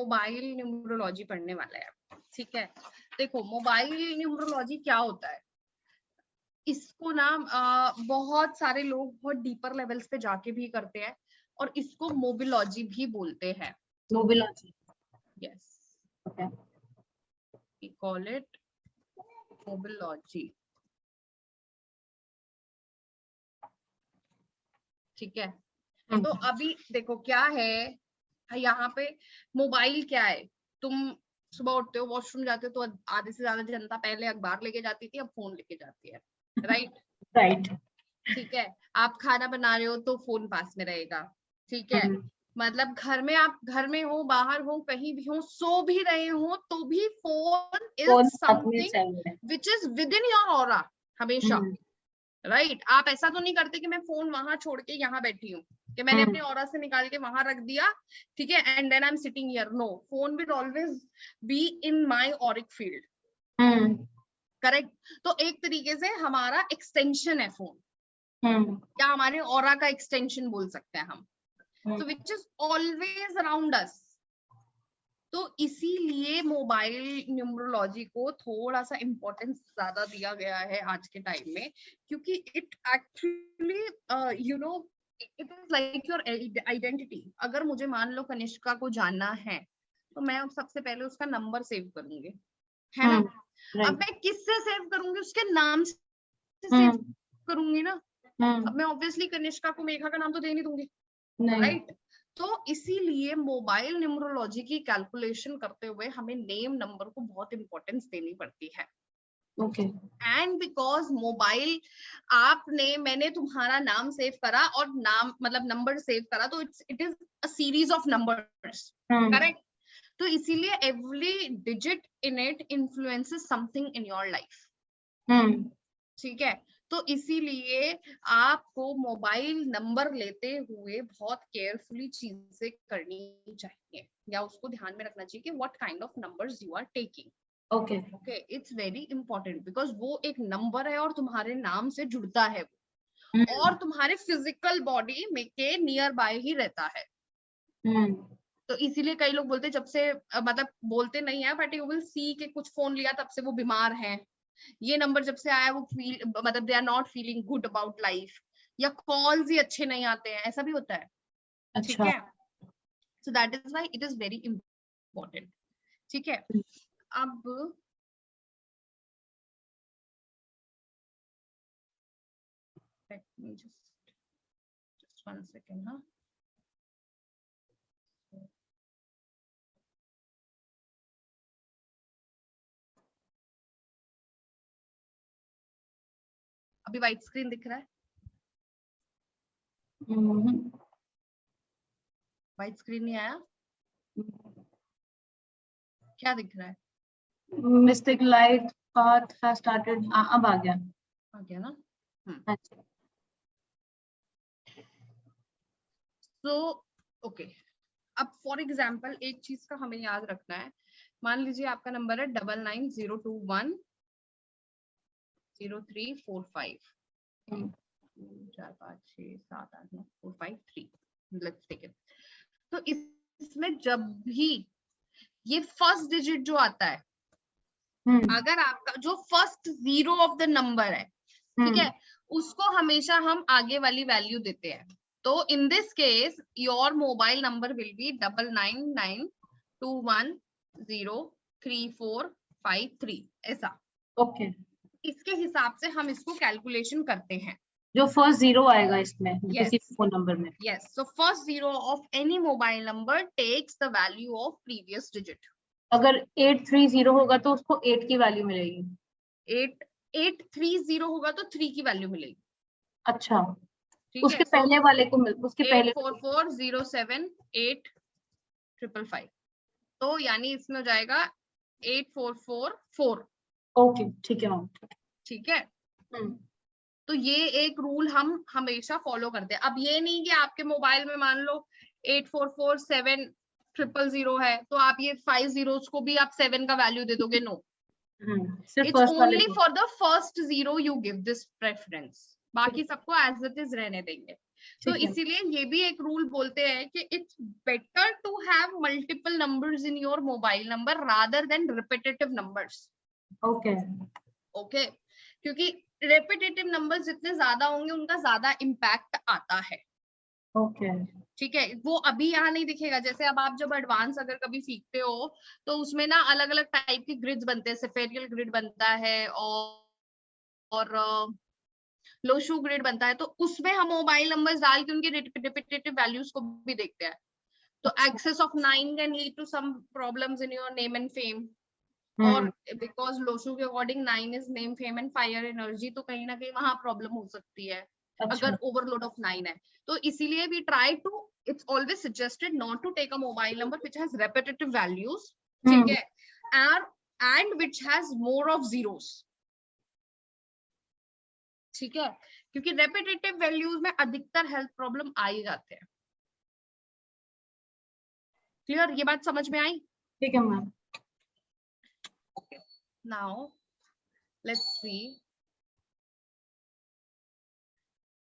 Mobile numerology पढ़ने वाले हैं। ठीक है, देखो मोबाइल न्यूमरोलॉजी क्या होता है, इसको ना बहुत सारे लोग बहुत डीपर लेवल्स पे जाके भी करते हैं और इसको मोबिलॉजी भी बोलते हैं। Mobilogy, yes, okay, we call it mobilogy. ठीक है, तो अभी देखो क्या है यहाँ पे, मोबाइल क्या है, तुम सुबह उठते हो, वॉशरूम जाते हो, तो आधे से ज्यादा जनता पहले अखबार लेके जाती थी, अब फोन लेके जाती है, राइट? राइट। ठीक है, आप खाना बना रहे हो तो फोन पास में रहेगा। ठीक है, मतलब घर में, आप घर में हो, बाहर हो, कहीं भी हो, सो भी रहे हो तो भी phone is something which is with in your aura हमेशा, राइट? आप ऐसा तो नहीं करते कि मैं फोन वहां छोड़ के यहाँ बैठी हूँ, कि मैंने अपने ऑरा से निकाल के वहां रख दिया, ठीक है, and then I am sitting here. No, phone will always be in my auric field, correct? तो एक तरीके से हमारा एक्सटेंशन है फोन, या हमारे ऑरा का एक्सटेंशन बोल सकते हैं हम, so which is always around us। तो इसीलिए मोबाइल न्यूमरोलॉजी को थोड़ा सा इम्पोर्टेंस ज्यादा दिया गया है आज के टाइम में, क्योंकि it actually you know it is like your identity. अगर मुझे मान लो कनिष्का को जानना है तो मैं सबसे पहले उसका नंबर सेव करूंगी, है ना? अब मैं किससे सेव करूंगी? उसके नाम से सेव करूंगी ना। अब मैं ऑब्वियसली कनिष्का को मेघा का नाम तो दे नहीं दूंगी, राइट? तो इसीलिए मोबाइल न्यूमरोलॉजी की कैलकुलेशन करते हुए हमें नेम नंबर को बहुत इंपॉर्टेंस देनी पड़ती है। ओके, एंड बिकॉज मोबाइल, आपने, मैंने तुम्हारा नाम सेव करा और नाम मतलब नंबर सेव करा, तो it is a series of numbers, correct? तो इसीलिए every digit in it influences something in your life. ठीक है, तो इसीलिए आपको मोबाइल नंबर लेते हुए बहुत केयरफुली चीजें करनी चाहिए, या उसको ध्यान में रखना चाहिए कि what kind of numbers you are taking. Okay, it's very important, because वो एक नंबर है और तुम्हारे नाम से जुड़ता है वो, और तुम्हारे फिजिकल बॉडी में के नियर बाय ही रहता है। तो इसीलिए कई लोग बोलते, जब से मतलब बोलते नहीं है, बट यू विल सी कि कुछ फोन लिया तब से वो बीमार हैं, ये नंबर जब से आया वो फील मतलब they are not feeling good about life, या कॉल्स ही अच्छे नहीं आते हैं, ऐसा भी होता है। ठीक है, so that is why it is very important. ठीक है, अब just 1 second, हाँ। अभी व्हाइट स्क्रीन दिख रहा है? व्हाइट स्क्रीन नहीं आया? क्या दिख रहा है? Mistake light path has started, अब आ गया ना? तो ओके, अब फॉर एग्जाम्पल एक चीज का हमें याद रखना है, मान लीजिए आपका नंबर है 9902103445, 4 5 6 7 8 9 4 5 3, लेट्स टेक इट। तो इसमें जब भी ये फर्स्ट डिजिट जो आता है, अगर आपका जो first zero of the number है, ठीक है, उसको हमेशा हम आगे वाली वैल्यू देते हैं। तो in this case your mobile number will be 9992103453, ऐसा। ओके, इसके हिसाब से हम इसको कैलकुलेशन करते हैं। जो फर्स्ट जीरो आएगा इसमें किसी फोन नंबर में। Yes, so first zero of any mobile number takes the value of previous digit. अगर 830 होगा तो उसको 8 की वैल्यू मिलेगी। 830 होगा तो 3 की वैल्यू मिलेगी। अच्छा, ठीक उसके है, पहले वाले को उसके पहले 844078555, तो यानी इसमें हो जाएगा 8444। ओके, ठीक है। ठीक है, तो ये एक रूल हम हमेशा फॉलो करते हैं। अब ये नहीं कि आपके मोबाइल में मान लो 8447000 है, तो आप ये 5 zeros को भी आप 7 का वैल्यू दे दोगे। No, it's only for the first zero you give this preference, बाकी सबको एज इट इज रहने देंगे। तो इसीलिए ये भी एक रूल बोलते हैं कि it's better to have multiple numbers in your mobile number rather than repetitive numbers. Okay okay, क्योंकि रिपीटेटिव नंबर्स जितने ज्यादा होंगे उनका ज्यादा इम्पैक्ट आता है। ओके ठीक है, वो अभी यहाँ नहीं दिखेगा। जैसे अब आप जब एडवांस अगर कभी सीखते हो तो उसमें ना अलग अलग टाइप की ग्रिड्स बनते हैं, सेफेरियल ग्रिड बनता है और लोशू ग्रिड बनता है, तो उसमें हम मोबाइल नंबर्स डाल के उनके रिपीटेटिव वैल्यूज को भी देखते हैं। तो excess of 9 can lead to some problems in your name and fame, और बिकॉज लोशू के according 9 is name fame and fire energy, तो कहीं ना कहीं वहां प्रॉब्लम हो सकती है अगर ओवरलोड ऑफ 9 है। तो इसीलिए we try to, it's always suggested not to take a mobile number which has repetitive values, ठीक है, and which has more of zeros, ठीक है, क्योंकि repetitive values में अधिकतर हेल्थ प्रॉब्लम आ ही जाते हैं। क्लियर, ये बात समझ में आई? ठीक है मैम। नाउ लेट्स सी,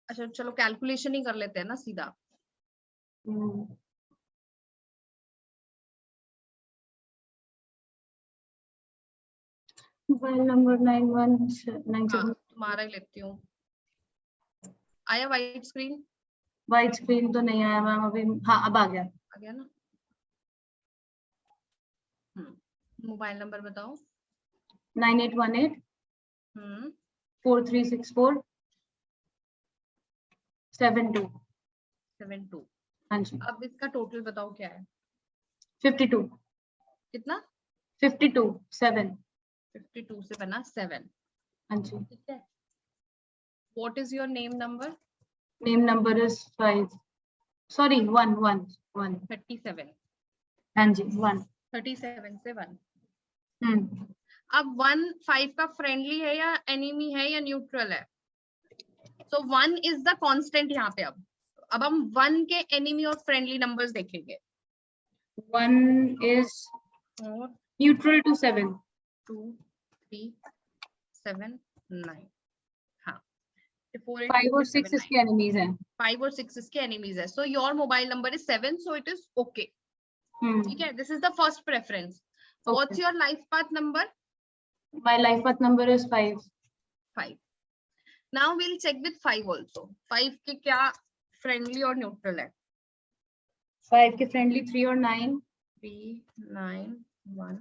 अच्छा चलो कैलकुलेशन ही कर लेते हैं ना सीधा। Mobile number 9197। तुम्हारा ही लेती हूँ। आया व्हाइट स्क्रीन? व्हाइट स्क्रीन तो नहीं आया मैम अभी। हाँ अब आ गया। आ गया ना। मोबाइल नंबर बताओ। 9818 4364 72। हाँ जी। अब इसका टोटल बताओ क्या है? 52। कितना? 52 7। 52 से बना 7। हाँ जी। ठीक है। What is your name number? Name number is 5. Sorry 1 1 1। 37। हाँ जी 1। 37 से 1। हम्म। अब 1 5 का फ्रेंडली है या एनिमी है या न्यूट्रल है? So 1 is the constant यहाँ पे। अब हम 1 के एनिमी और फ्रेंडली नंबर्स देखेंगे। 1 is neutral to 7। 2 3 7 9। हाँ, 5 और 6 इसके एनिमीज हैं। 5 और 6 इसके एनिमीज है। So your mobile number is 7, so it is okay। ठीक है, this is the first preference। What's your life path number? My life path number is 5। 5। Now we'll check with 5 also। 5 के क्या friendly और neutral है? 5 के friendly 3 और 9। 3 9 1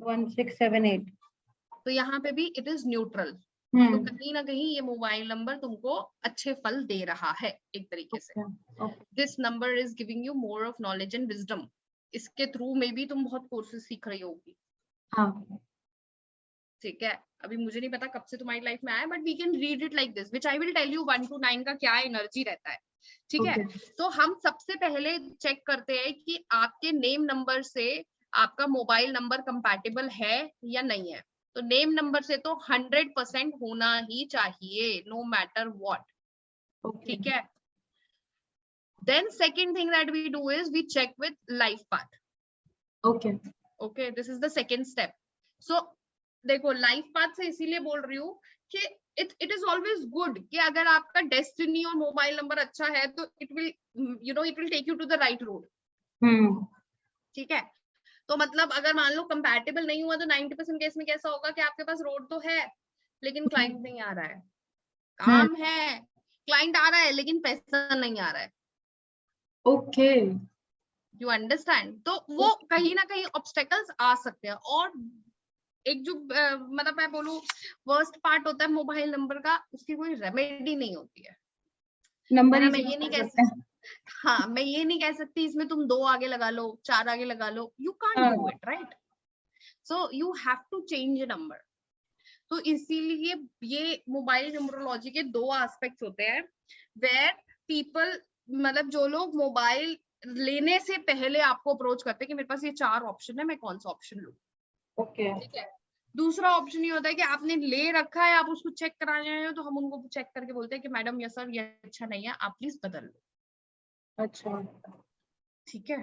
1 6 7 8। तो यहाँ पे भी इट इज न्यूट्रल। तो कहीं ना कहीं ये मोबाइल नंबर तुमको अच्छे फल दे रहा है एक तरीके से। This number is giving you more of knowledge and wisdom. इसके थ्रू में भी तुम बहुत कोर्सेज सीख रही होगी। हाँ। ठीक है, अभी मुझे नहीं पता कब से तुम्हारी लाइफ में आया, but we can read it like this, which I will tell you 1 to 9 का क्या एनर्जी रहता है। ठीक है, तो हम सबसे पहले चेक करते हैं कि आपके नेम नंबर से आपका मोबाइल नंबर कंपैटिबल है या नहीं है। तो नेम नंबर से तो 100% होना ही चाहिए, नो मैटर व्हाट। ठीक है, then second thing that we do is we check with life path. Okay, this is the second step. So देखो, लाइफ पाथ से इसीलिए बोल रही हूँ कि इट इज ऑलवेज गुड कि अगर आपका डेस्टिनी और मोबाइल नंबर अच्छा है तो it will take you to the right road. ठीक है, तो मतलब अगर मान लो कंपैटिबल नहीं हुआ तो 90% केस में कैसा होगा कि आपके पास रोड तो है लेकिन क्लाइंट नहीं आ रहा है, काम है, क्लाइंट आ रहा है लेकिन पैसा नहीं आ रहा है। Okay, you understand? तो वो कहीं ना कहीं ऑब्स्टेकल्स आ सकते हैं। और एक जो मतलब मैं बोलूं वर्स्ट पार्ट होता है मोबाइल नंबर का, उसकी कोई रेमेडी नहीं होती है। नंबर ही मैं ये नहीं कह सकती, हाँ मैं ये नहीं कह सकती इसमें तुम 2 आगे लगा लो, 4 आगे लगा लो, you can't do it, right? So you have to change a number. तो इसीलिए ये मोबाइल न्यूमरोलॉजी के 2 एस्पेक्ट्स होते हैं, वेयर पीपल मतलब जो लोग मोबाइल लेने से पहले आपको अप्रोच करते हैं कि मेरे पास ये 4 ऑप्शन है, मैं कौन सा ऑप्शन लूं। ओके, ठीक है, दूसरा ऑप्शन ये होता है कि आपने ले रखा है, आप उसको चेक कराने आए हो, तो हम उनको चेक करके बोलते हैं कि मैडम ये सर ये अच्छा नहीं है, आप प्लीज बदल लो। अच्छा, ठीक है,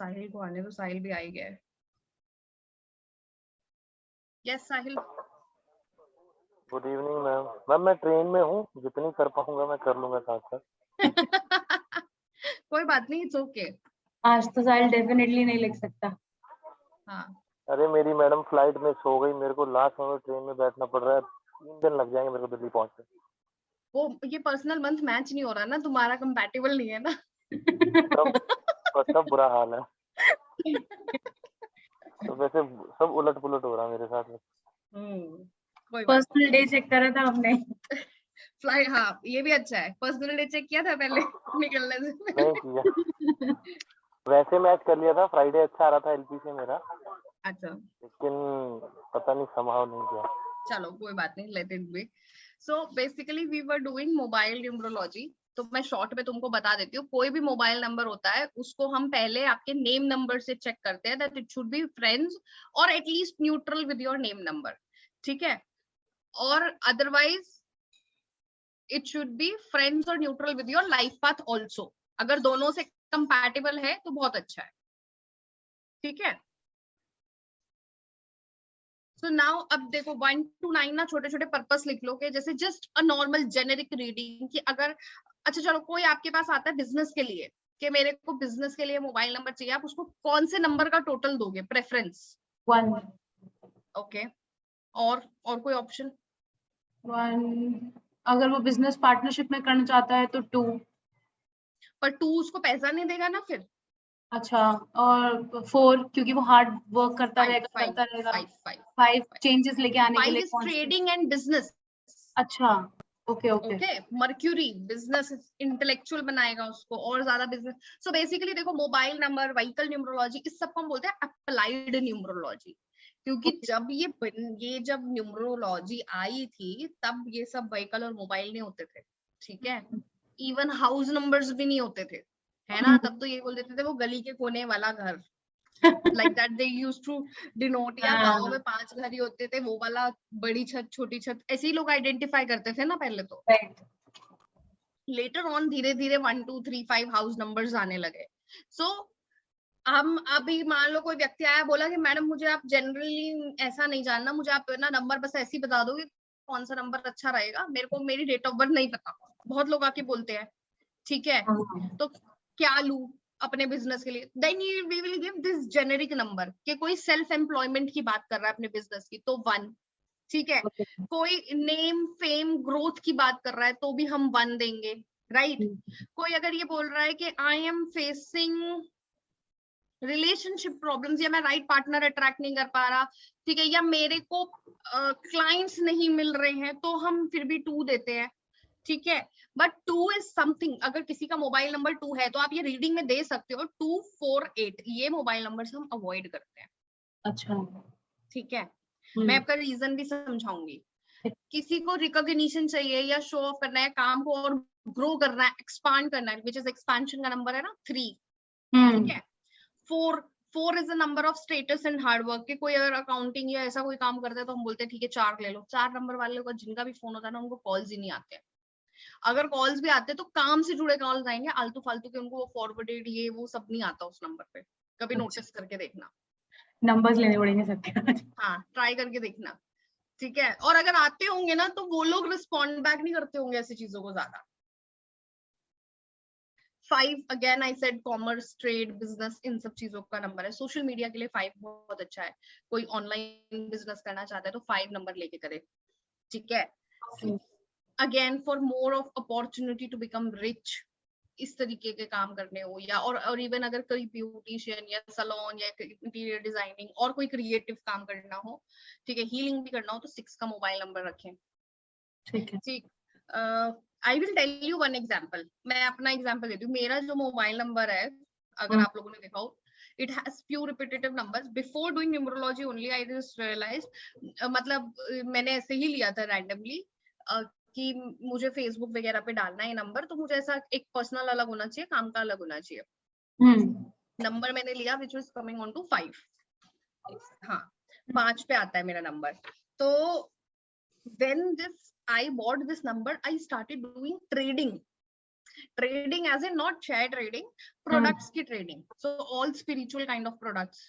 साहिल को आने दो, साहिल भी आ ही गया है। Yes Sahil. Good evening ma'am. Ma'am मैं ट्रेन में हूँ, जितनी कर पाऊंगा मैं कर लूंगा साथ साथ। कोई बात नहीं, इट्स ओके। आज तो साहिल डेफिनेटली नहीं लिख सकता। हाँ अरे मेरी मैडम फ्लाइट में सो गई, मेरे को लास्ट में ट्रेन में बैठना पड़ रहा है, 3 दिन लग जाएंगे मेरे को दिल्ली पहुंचने। वो ये पर्सनल मंथ मैच नहीं हो रहा ना, तुम्हारा कंपैटिबल नहीं है ना। सब बुरा हाल है। तो वैसे सब उलट पुलट हो रहा है मेरे साथ में। कोई बात पर्सनल डे चेक करा था हमने। फ्लाइट, हाँ ये भी अच्छा है, पर्सनल डे चेक किया था पहले निकलने से नहीं पहले। किया, वैसे मैच कर लिया था, फ्राइडे अच्छा आ रहा था एलपी से मेरा, अच्छा लेकिन पता नहीं संभाव नहीं किया। चलो कोई बात नहीं, let it be. So basically we were doing mobile numerology. तो मैं शॉर्ट में तुमको बता देती हूँ, कोई भी मोबाइल नंबर होता है उसको हम पहले आपके नेम नंबर से चेक करते हैं, that it should be friends और at least neutral with your name number, ठीक है। और otherwise it should be friends और neutral with your life path also. अगर दोनों से कंपैटिबल है तो बहुत अच्छा है, ठीक है। सो नाउ अब देखो 1 to 9 ना छोटे छोटे पर्पस लिख लो के, जैसे just a normal generic reading कि अगर, अच्छा चलो कोई आपके पास आता है बिजनेस के लिए कि मेरे को बिजनेस के लिए मोबाइल नंबर चाहिए, आप उसको कौन से नंबर का टोटल दोगे प्रेफरेंस? 1 ओके, और कोई ऑप्शन? 1 अगर वो बिजनेस पार्टनरशिप में करना चाहता है तो 2। पर 2 उसको पैसा नहीं देगा ना फिर। अच्छा, और 4 क्योंकि वो हार्ड वर्क करता 5 रहेगा 5 करता रहेगा। 5 5 5 चेंजेस लेके आने के 5 लिए इज कौन से? Trading and business. अच्छा, okay okay. Okay, Mercury business intellectual बनाएगा उसको और ज्यादा बिजनेस। सो बेसिकली देखो, मोबाइल नंबर, व्हीकल न्यूमरोलॉजी, इस सबको हम बोलते हैं अप्लाइड न्यूमरोलॉजी, क्योंकि जब न्यूमरोलॉजी आई थी तब ये सब व्हीकल और मोबाइल नहीं होते थे, ठीक है। इवन हाउस नंबर्स भी नहीं होते थे, है ना। तब तो ये बोल देते थे वो गली के कोने वाला घर, like that they used to denote, या गांव में 5 घर ही होते थे, वो वाला बड़ी छत छोटी छत, ऐसे ही लोग आइडेंटिफाई करते थे ना पहले तो। राइट। लेटर ऑन धीरे धीरे 1 2 3 5 हाउस नंबर्स आने लगे। सो हम अभी मान लो कोई व्यक्ति आया बोला कि मैडम मुझे आप जनरली ऐसा नहीं जानना, मुझे आप ना नंबर बस ऐसे ही बता दो कि कौन सा नंबर अच्छा रहेगा, मेरे को मेरी डेट ऑफ बर्थ नहीं पता। बहुत लोग आके बोलते हैं, ठीक है। तो क्या लू अपने बिजनेस के लिए? Then we will give this generic number कि कोई सेल्फ एम्प्लॉयमेंट की बात कर रहा है अपने बिजनेस की तो 1, ठीक है। कोई नेम फेम ग्रोथ की बात कर रहा है तो भी हम 1 देंगे, राइट। कोई अगर ये बोल रहा है कि I am facing relationship problems, या मैं राइट पार्टनर अट्रैक्ट नहीं कर पा रहा, ठीक है, या मेरे को क्लाइंट्स नहीं मिल रहे हैं, तो हम फिर भी 2 देते हैं, ठीक है। बट 2 इज समथिंग, अगर किसी का मोबाइल नंबर 2 है तो आप ये रीडिंग में दे सकते हो 2 4 8, ये मोबाइल नंबर हम अवॉइड करते हैं। अच्छा, ठीक है। मैं आपका रीजन भी समझाऊंगी। किसी को रिकॉग्निशन चाहिए या शो ऑफ करना है, काम को और ग्रो करना है, एक्सपांड करना है, विच इज एक्सपेंशन का नंबर है ना 3, ठीक है। 4 is a number of status and hard work, के कोई अगर अकाउंटिंग या ऐसा कोई काम करता है तो हम बोलते हैं ठीक है 4 ले लो। 4 नंबर वाले को जिनका भी फोन होता है ना उनको कॉल्स ही नहीं आते, अगर कॉल्स भी आते तो काम से जुड़े कॉल्स आएंगे, आलतू फालतू के उनको फॉरवर्डेड ये वो सब नहीं आता उस नंबर पे। कभी नोटिस करके देखना, नंबर्स लेने पड़ेंगे सबके। हाँ ट्राई करके देखना, ठीक है। और अगर आते होंगे ना तो वो लोग रिस्पॉन्ड बैक नहीं करते होंगे ऐसी चीजों को ज्यादा। 5 again I said commerce, trade, business, इन सब चीजों का नंबर है। सोशल मीडिया के लिए 5 बहुत अच्छा है, कोई ऑनलाइन बिजनेस करना चाहता है तो 5 नंबर लेके करे, ठीक है। Again for more of opportunity to become rich, इस तरीके के काम करने हो, या और इवन अगर कोई ब्यूटिशियन या सलोन या इंटीरियर डिजाइनिंग और कोई क्रिएटिव काम करना हो, ठीक है, हीलिंग भी करना हो, तो 6 का मोबाइल नंबर रखें, ठीक है। ठीक। I will tell you one example, मैं अपना एग्जांपल देती हूँ। मेरा जो मोबाइल नंबर है, अगर आप लोगों ने देखा हो, it has few repetitive numbers. Before doing numerology only I just realized, मतलब मैंने ऐसे ही लिया था randomly कि मुझे फेसबुक वगैरह पे डालना है नंबर, तो मुझे ऐसा एक पर्सनल अलग होना चाहिए, काम का अलग होना चाहिए। नंबर मैंने लिया which was coming on to 5, हाँ 5 पे आता है मेरा नंबर। तो when I bought this number, I started doing trading as in not share trading, products ki trading, so all spiritual kind of products,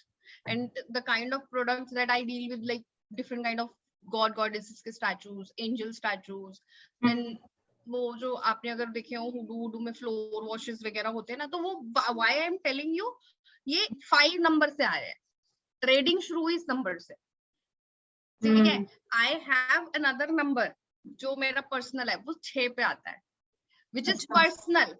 and the kind of products that I deal with, like different kind of God goddesses के statues, angel statues, then वो जो आपने अगर देखे हो हुडू में floor washes वगैरह होते हैं ना, तो वो why I am telling you, ये 5 नंबर से आ रहे हैं, ट्रेडिंग शुरू हुई इस नंबर से, ठीक है। आई हैव अनदर नंबर जो मेरा पर्सनल है, वो 6 पे आता है, which is personal,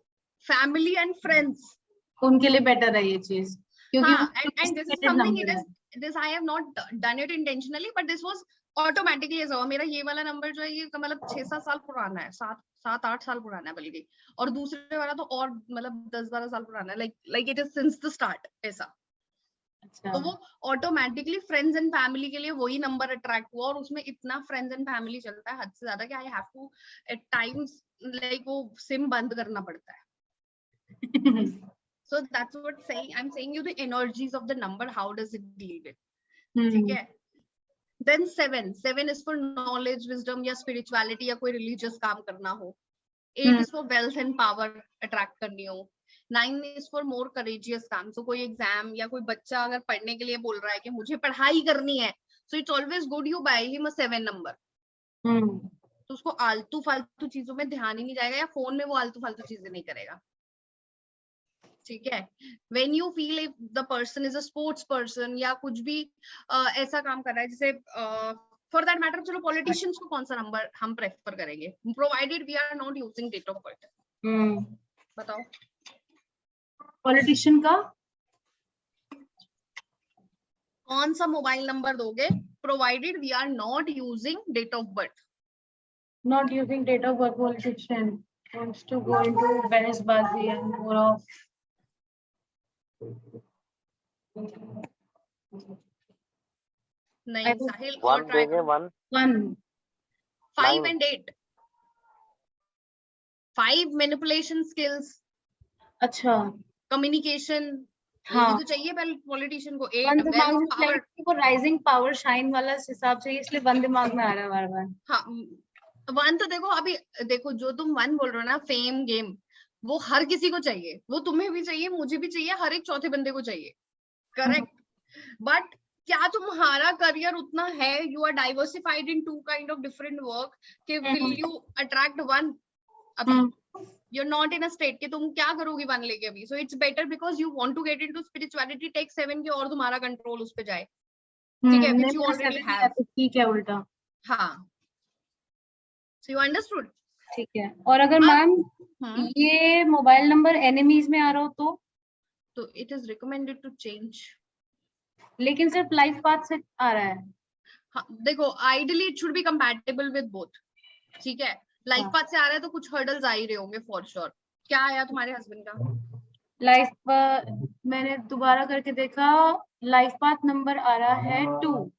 family and friends, उनके लिए बेटर है ये चीज, क्योंकि हाँ, and this is वो something, number है। this I have not done it intentionally, but this was automatically ऐसा हुआ। मेरा ये वाला नंबर जो है ये मतलब 6-7 साल पुराना है, 7-8 साल पुराना है बल्कि, और दूसरे वाला तो और मतलब 10-12 साल पुराना है, like it is since the start ऐसा। अच्छा, तो वो ऑटोमेटिकली फ्रेंड्स एंड फैमिली के लिए वही नंबर अट्रैक्ट हुआ, और उसमें इतना फ्रेंड्स एंड फैमिली चलता है हद से ज्यादा कि I have to at times like वो सिम बंद करना पड़ता है। So that's what I'm saying you the energies of the number, how does it deal with, ठीक है। Then 7 is for knowledge, wisdom या spirituality या कोई religious काम करना हो। 8 is for wealth and power attract करनी हो। 9 is for more courageous काम, so कोई एग्जाम या कोई बच्चा अगर पढ़ने के लिए बोल रहा है कि मुझे पढ़ाई करनी है, so it's always good you buy him a 7 number। तो उसको आलतू फालतू चीजों में ध्यान ही नहीं जाएगा, या फोन में वो आलतू फालतू चीजें नहीं करेगा, ठीक है। When you feel if the person is a sports person या कुछ भी ऐसा काम कर रहा है, जैसे for that matter चलो politicians को कौन सा नंबर हम प्रेफर करेंगे, provided we are not using date of birth, बताओ। पॉलिटिशियन का कौन सा मोबाइल नंबर दोगे provided we are not using date of birth? not using date of birth, politician wants to go into बहसबाजी and more of नहीं साहिल, और 1 try देंगे, 1 1 5 9 and 8 5 manipulation skills, अच्छा, communication, ये हाँ, भी तो चाहिए पहले पॉलिटिशियन को। 8 वन दिमाग wealth में power, वो राइजिंग पावर शाइन वाला हिसाब से, इसलिए वन दिमाग में आ रहा है बार बार। हाँ 1 तो देखो, अभी देखो जो तुम 1 बोल रहे हो ना, फेम गेम, वो हर किसी को चाहिए, वो तुम्हें भी चाहिए, मुझे भी चाहिए, हर एक चौथे बंदे को चाहिए, करेक्ट। बट क्या तुम्हारा करियर उतना है, you are diversified in 2 kind of different work, कि विल यू अट्रैक्ट 1? अभी you're not in a state कि तुम क्या करोगी 1 लेके अभी, so it's better because you want to get into spirituality, take 7 के और तुम्हारा कंट्रोल उस पे जाए, ठीक है, which you already have, ठीक है उल्टा, हाँ। so you understood, ठीक है। और अगर मैम ये मोबाइल नंबर एनिमीज में आ रहा हो तो it is recommended to change, लेकिन सिर्फ लाइफ पाथ से आ रहा है। हाँ देखो ideally it should B compatible with both, ठीक है। लाइफ पाथ से आ रहा है तो कुछ हर्डल्स आ ही रहे होंगे फॉर श्योर। क्या आया तुम्हारे हस्बैंड का? लाइफ मैंने दोबारा करके देखा, लाइफ पाथ नंबर आ रहा है 2।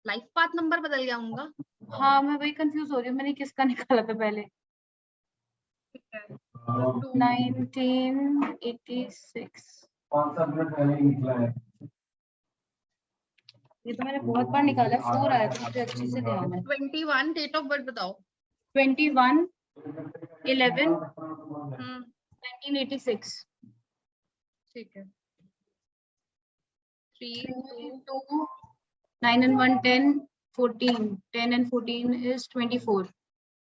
लाइफ पाथ नंबर बदल गया उनका? हाँ मैं वही कंफ्यूज हो रही हूँ, मैंने किसका निकाला था पहले। 1986 कौन सा अपडेट पहले निकला है? ये तो मैंने बहुत बार निकाला है, 4 आया था, मुझे अच्छे से ध्यान है। 21 डेट ऑफ बर्थ बताओ। 21/11/1986। ठीक है। 3 2 9 and 1 10 14 10 and 14 is 24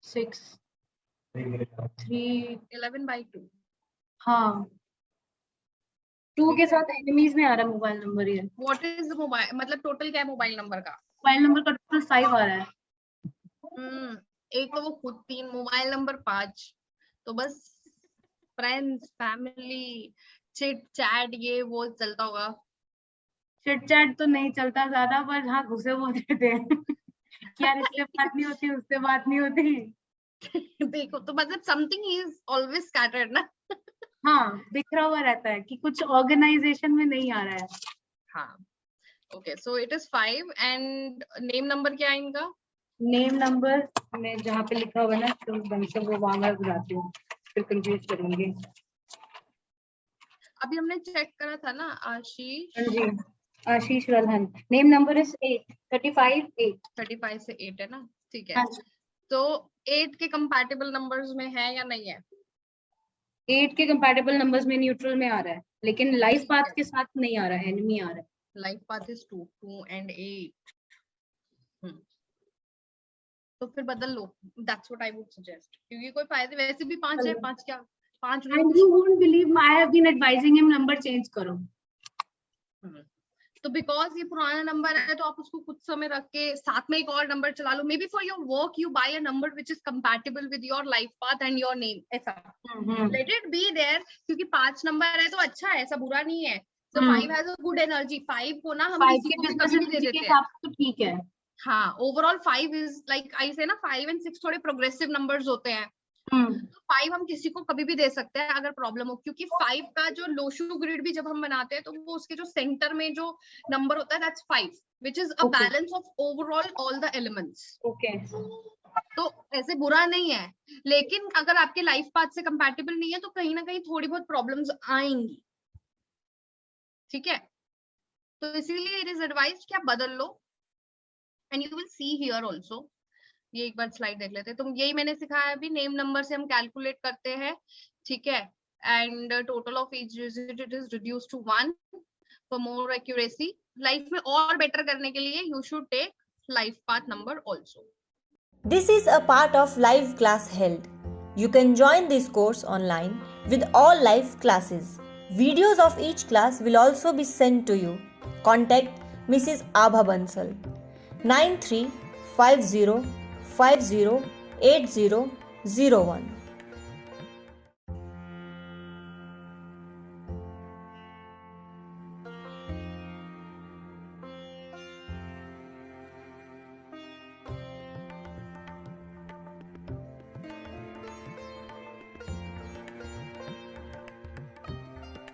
6 3 11/2। हाँ 2 के साथ एनिमीज में आ रहा है मोबाइल नंबर। ये व्हाट इज द मोबाइल, मतलब टोटल क्या है मोबाइल नंबर का? मोबाइल नंबर का टोटल 5 आ रहा है। एक तो वो खुद 3, मोबाइल नंबर 5, तो बस फ्रेंड्स, फैमिली, चिट चैट ये वो चलता होगा। चिट चैट तो नहीं चलता ज्यादा, पर हाँ घुसे वो देते हैं क्या इससे बात नहीं होती, उससे बात नहीं होती देखो तो मतलब समथिंग इज ऑलवेज स्कैटर्ड ना हाँ बिखरा हुआ रहता है कि कुछ ऑर्गेनाइजेशन में नहीं आ रहा है। हाँ okay, so it is 5 and name number क्या है इनका? नेम नंबर में जहाँ पे लिखा हुआ है ना, तो ढंग से वो वहां मैं बुलाती हूँ, फिर कंफ्यूज करेंगे। अभी हमने चेक करा था ना, आशीष। हाँ जी, आशीष रल्हन। नेम नंबर इज 8 35 से 8 है ना, ठीक है। तो 8 के कंपैटिबल नंबर्स में है या नहीं है? 8 के कंपैटिबल नंबर्स में न्यूट्रल में आ रहा है, लेकिन लाइफ पाथ के साथ नहीं आ रहा है, एनिमी आ रहा है। Life path is 2 2 and 8। तो फिर बदल लो, that's what I would suggest, क्योंकि कोई फायदे, वैसे भी 5 है, चलो। 5 क्या 5 And you won't believe I have been advising him number change करो। तो बिकॉज ये पुराना नंबर है तो आप उसको कुछ समय रख के साथ में एक और नंबर चला लो, maybe for your work you buy a number which is compatible with your life path and your name, ऐसा लेट इट बी देयर, क्योंकि 5 नंबर है तो अच्छा है, ऐसा बुरा नहीं है। So 5 has a good energy, 5 को ना हम 5 किसी के को भी business कभी भी दे energy के देते हैं। हिसाब से तो ठीक है। हाँ, ओवरऑल 5 इज लाइक आई से ना 5 and 6 थोड़े प्रोग्रेसिव नंबर्स होते हैं। 5 हम किसी को कभी भी दे सकते हैं अगर प्रॉब्लम हो, क्योंकि 5 का जो लोशू ग्रिड भी जब हम बनाते हैं तो वो उसके जो सेंटर में जो नंबर होता है that's 5 which is a Okay. Balance of overall all the elements. Okay तो ऐसे बुरा नहीं है, लेकिन अगर आपके लाइफ पाथ से कंपैटिबल नहीं है तो कहीं ना कहीं थोड़ी बहुत प्रॉब्लम्स आएंगी, ठीक है। तो इसीलिए इट इज एडवाइज कि आप बदल लो, and you will see here also. ये एक बार स्लाइड देख लेते हैं। तो यही मैंने सिखाया अभी, नेम नंबर से हम कैलकुलेट करते हैं, ठीक है, and total of each digit it is reduce to 1 for more accuracy. Life में और बेटर करने के लिए you should take life path number also. This is a part of live class held. You can join this course online with all live classes. Videos of each class will also be sent to you. Contact Mrs. Abha Bansal 9350508001.